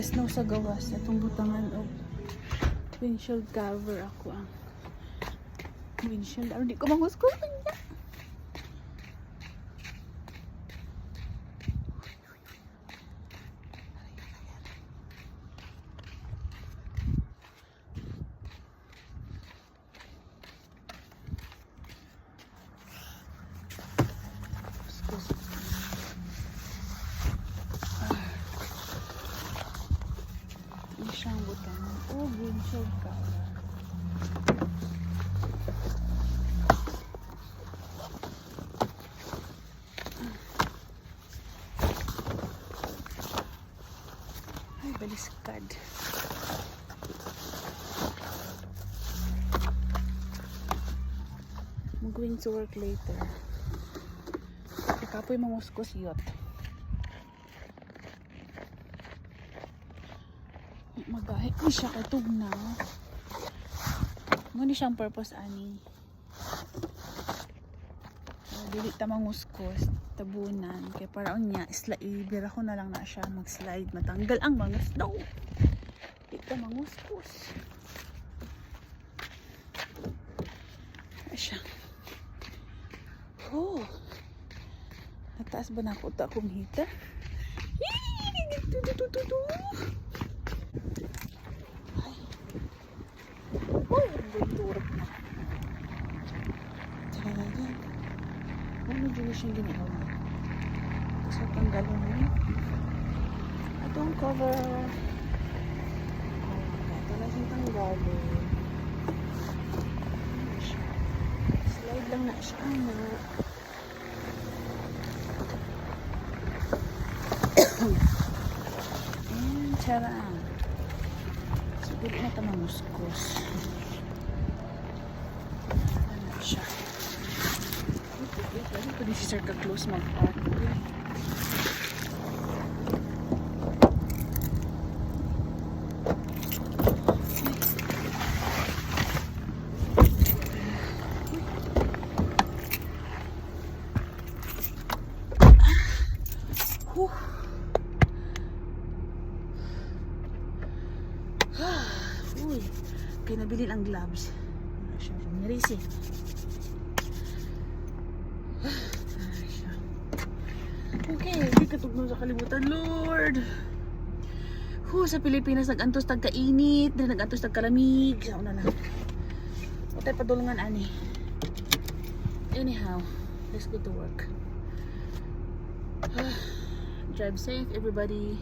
Nag-snow sa gawas. Itong butangan o windshield cover ako ang windshield. Ano di ko manguskos niya. Siyang butangan o windshield cover. Ay, baliskad. Mag-going to work later. Kapoy manguskos yot. Magahit ni siya katug na. Ngunit siyang purpose ani. Dili ta manguskos, tabunan kay paraon niya bira ko na lang na siya mag-slide matanggal ang mga snow. Di ta manguskos. Siya. Oh. Nataas ba na ako ta akong heater? Uy, ang gandurap na. Talagang. Ano dyan siyang ginawa? Tapos tanggalin mo. Itong cover. Ito na siyang tanggalin. Slide lang na siya. Ayan, charang. Siguro na ito mamuskos. Ano siya? Pwede pa din si Sir ka-close mag-park. Uy, kaya nabili ang gloves. Ano siya? Narisi. Okay, di katugno sa kalibutan, Lord. Sa Pilipinas nag-antos tagkainit, nag-antos tagkalamig. Sa una na. Patay padulungan ani. Anyhow, let's go to work. Drive safe, everybody.